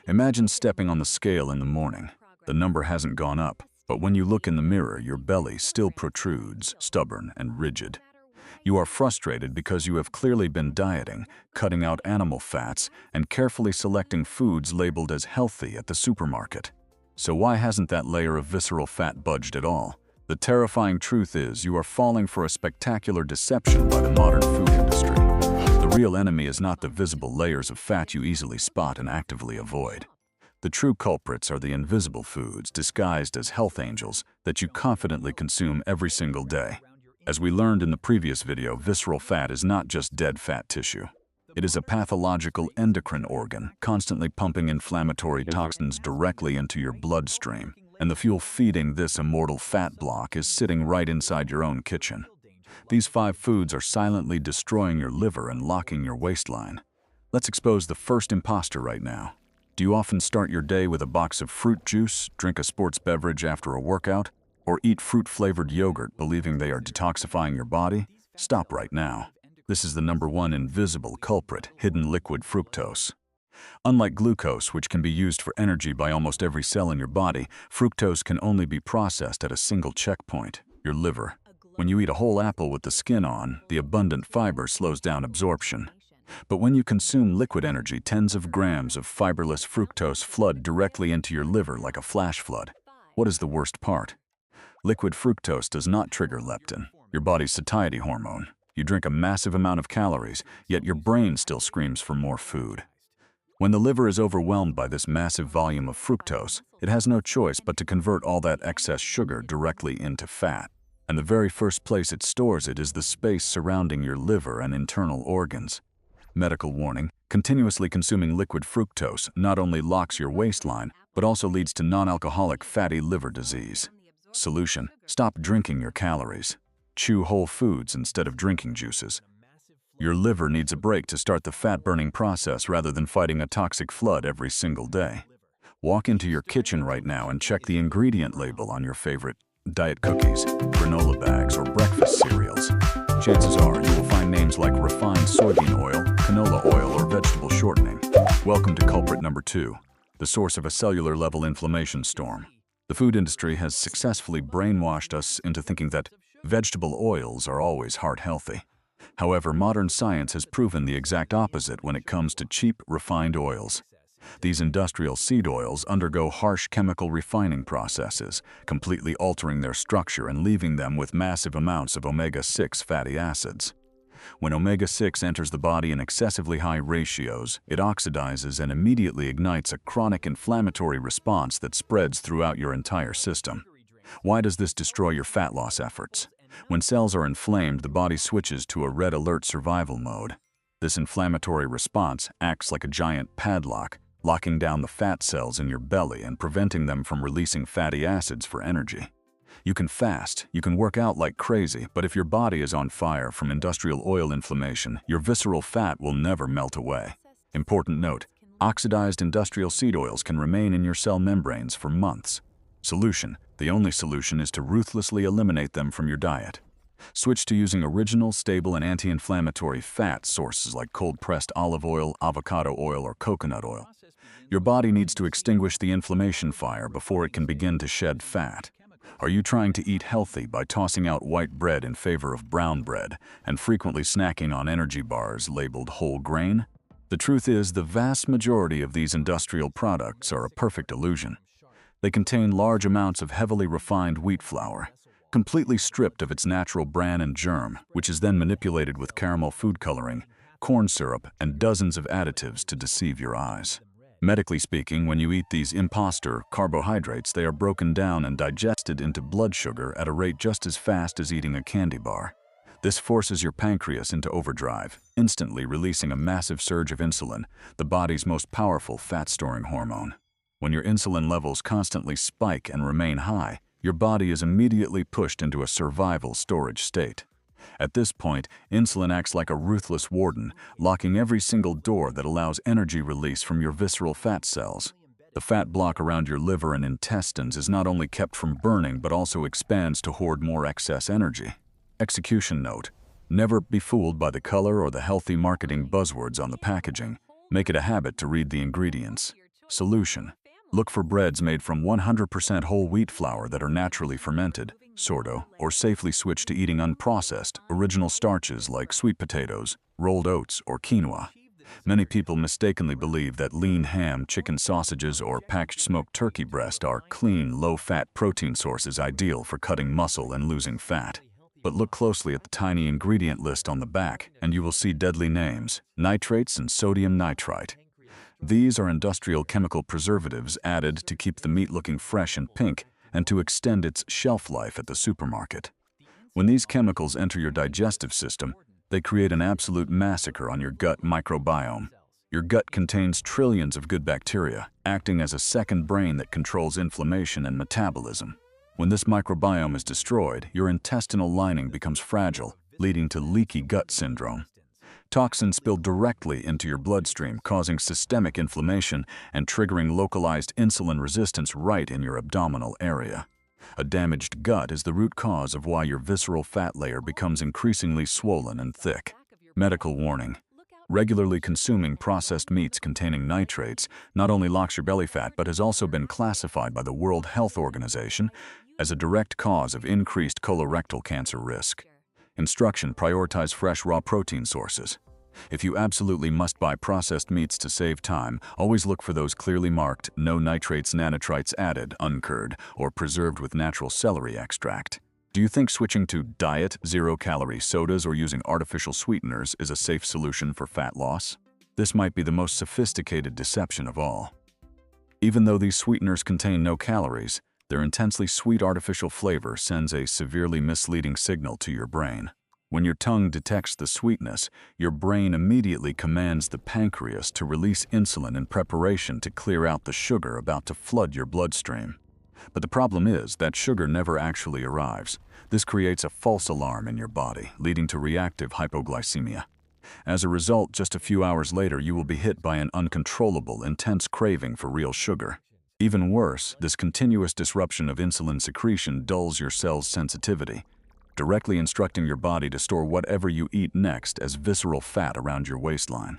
Imagine stepping on the scale in the morning. The number hasn't gone up, but when you look in the mirror, your belly still protrudes, stubborn and rigid. You are frustrated because you have clearly been dieting, cutting out animal fats, and carefully selecting foods labeled as healthy at the supermarket. So why hasn't that layer of visceral fat budged at all? The terrifying truth is you are falling for a spectacular deception by the modern food industry. The real enemy is not the visible layers of fat you easily spot and actively avoid. The true culprits are the invisible foods disguised as health angels that you confidently consume every single day. As we learned in the previous video, visceral fat is not just dead fat tissue. It is a pathological endocrine organ, constantly pumping inflammatory toxins directly into your bloodstream. And the fuel feeding this immortal fat block is sitting right inside your own kitchen. These 5 foods are silently destroying your liver and locking your waistline. Let's expose the first imposter right now. Do you often start your day with a box of fruit juice, drink a sports beverage after a workout, or eat fruit-flavored yogurt believing they are detoxifying your body? Stop right now. This is the #1 invisible culprit, hidden liquid fructose. Unlike glucose, which can be used for energy by almost every cell in your body, fructose can only be processed at a single checkpoint, your liver. When you eat a whole apple with the skin on, the abundant fiber slows down absorption. But when you consume liquid energy, tens of grams of fiberless fructose flood directly into your liver like a flash flood. What is the worst part? Liquid fructose does not trigger leptin, your body's satiety hormone. You drink a massive amount of calories, yet your brain still screams for more food. When the liver is overwhelmed by this massive volume of fructose, it has no choice but to convert all that excess sugar directly into fat. And the very first place it stores it is the space surrounding your liver and internal organs. Medical warning: continuously consuming liquid fructose not only locks your waistline, but also leads to non-alcoholic fatty liver disease. Solution: stop drinking your calories. Chew whole foods instead of drinking juices. Your liver needs a break to start the fat-burning process rather than fighting a toxic flood every single day. Walk into your kitchen right now and check the ingredient label on your favorite diet cookies, granola bags, or breakfast cereals. Chances are you will find names like refined soybean oil, canola oil, or vegetable shortening. Welcome to culprit #2, the source of a cellular-level inflammation storm. The food industry has successfully brainwashed us into thinking that vegetable oils are always heart-healthy. However, modern science has proven the exact opposite when it comes to cheap, refined oils. These industrial seed oils undergo harsh chemical refining processes, completely altering their structure and leaving them with massive amounts of omega-6 fatty acids. When omega-6 enters the body in excessively high ratios, it oxidizes and immediately ignites a chronic inflammatory response that spreads throughout your entire system. Why does this destroy your fat loss efforts? When cells are inflamed, the body switches to a red alert survival mode. This inflammatory response acts like a giant padlock, locking down the fat cells in your belly and preventing them from releasing fatty acids for energy. You can fast, you can work out like crazy, but if your body is on fire from industrial oil inflammation, your visceral fat will never melt away. Important note: oxidized industrial seed oils can remain in your cell membranes for months. Solution: the only solution is to ruthlessly eliminate them from your diet. Switch to using original, stable, and anti-inflammatory fat sources like cold-pressed olive oil, avocado oil, or coconut oil. Your body needs to extinguish the inflammation fire before it can begin to shed fat. Are you trying to eat healthy by tossing out white bread in favor of brown bread and frequently snacking on energy bars labeled whole grain? The truth is, the vast majority of these industrial products are a perfect illusion. They contain large amounts of heavily refined wheat flour, completely stripped of its natural bran and germ, which is then manipulated with caramel food coloring, corn syrup, and dozens of additives to deceive your eyes. Medically speaking, when you eat these imposter carbohydrates, they are broken down and digested into blood sugar at a rate just as fast as eating a candy bar. This forces your pancreas into overdrive, instantly releasing a massive surge of insulin, the body's most powerful fat-storing hormone. When your insulin levels constantly spike and remain high, your body is immediately pushed into a survival storage state. At this point, insulin acts like a ruthless warden, locking every single door that allows energy release from your visceral fat cells. The fat block around your liver and intestines is not only kept from burning but also expands to hoard more excess energy. Execution note: never be fooled by the color or the healthy marketing buzzwords on the packaging. Make it a habit to read the ingredients. Solution: look for breads made from 100% whole wheat flour that are naturally fermented, sourdough, or safely switch to eating unprocessed, original starches like sweet potatoes, rolled oats, or quinoa. Many people mistakenly believe that lean ham, chicken sausages, or packaged smoked turkey breast are clean, low-fat protein sources ideal for cutting muscle and losing fat. But look closely at the tiny ingredient list on the back, and you will see deadly names: nitrates and sodium nitrite. These are industrial chemical preservatives added to keep the meat looking fresh and pink and to extend its shelf life at the supermarket. When these chemicals enter your digestive system, they create an absolute massacre on your gut microbiome. Your gut contains trillions of good bacteria, acting as a second brain that controls inflammation and metabolism. When this microbiome is destroyed, your intestinal lining becomes fragile, leading to leaky gut syndrome. Toxins spill directly into your bloodstream, causing systemic inflammation and triggering localized insulin resistance right in your abdominal area. A damaged gut is the root cause of why your visceral fat layer becomes increasingly swollen and thick. Medical warning: regularly consuming processed meats containing nitrates not only locks your belly fat but has also been classified by the World Health Organization as a direct cause of increased colorectal cancer risk. Instruction: prioritize fresh raw protein sources. If you absolutely must buy processed meats to save time, always look for those clearly marked "no nitrates, nanitrites added, uncured, or preserved with natural celery extract." Do you think switching to diet, zero-calorie sodas or using artificial sweeteners is a safe solution for fat loss? This might be the most sophisticated deception of all. Even though these sweeteners contain no calories, their intensely sweet artificial flavor sends a severely misleading signal to your brain. When your tongue detects the sweetness, your brain immediately commands the pancreas to release insulin in preparation to clear out the sugar about to flood your bloodstream. But the problem is that sugar never actually arrives. This creates a false alarm in your body, leading to reactive hypoglycemia. As a result, just a few hours later, you will be hit by an uncontrollable, intense craving for real sugar. Even worse, this continuous disruption of insulin secretion dulls your cells' sensitivity, directly instructing your body to store whatever you eat next as visceral fat around your waistline.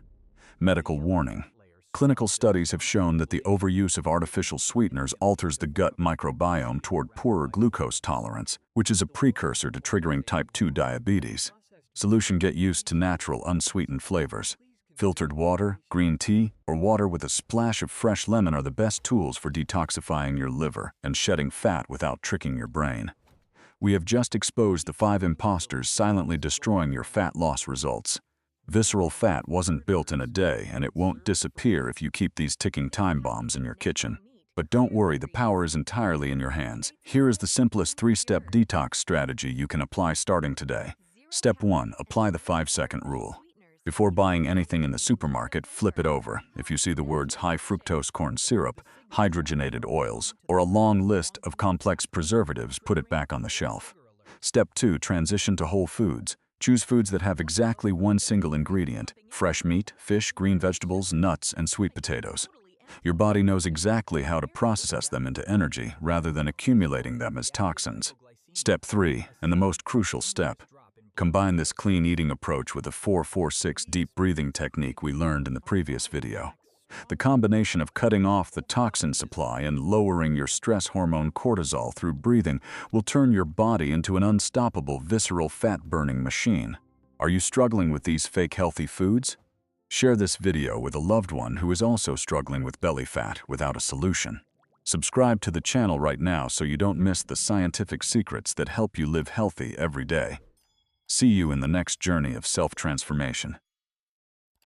Medical warning: clinical studies have shown that the overuse of artificial sweeteners alters the gut microbiome toward poorer glucose tolerance, which is a precursor to triggering type 2 diabetes. Solution: get used to natural, unsweetened flavors. Filtered water, green tea, or water with a splash of fresh lemon are the best tools for detoxifying your liver and shedding fat without tricking your brain. We have just exposed the 5 imposters silently destroying your fat loss results. Visceral fat wasn't built in a day, and it won't disappear if you keep these ticking time bombs in your kitchen. But don't worry, the power is entirely in your hands. Here is the simplest 3-step detox strategy you can apply starting today. Step 1. Apply the 5-second rule. Before buying anything in the supermarket, flip it over. If you see the words high fructose corn syrup, hydrogenated oils, or a long list of complex preservatives, put it back on the shelf. Step 2. Transition to whole foods. Choose foods that have exactly one single ingredient: fresh meat, fish, green vegetables, nuts, and sweet potatoes. Your body knows exactly how to process them into energy rather than accumulating them as toxins. Step 3, and the most crucial step. Combine this clean eating approach with a 4-4-6 deep breathing technique we learned in the previous video. The combination of cutting off the toxin supply and lowering your stress hormone cortisol through breathing will turn your body into an unstoppable visceral fat-burning machine. Are you struggling with these fake healthy foods? Share this video with a loved one who is also struggling with belly fat without a solution. Subscribe to the channel right now so you don't miss the scientific secrets that help you live healthy every day. See you in the next journey of self-transformation.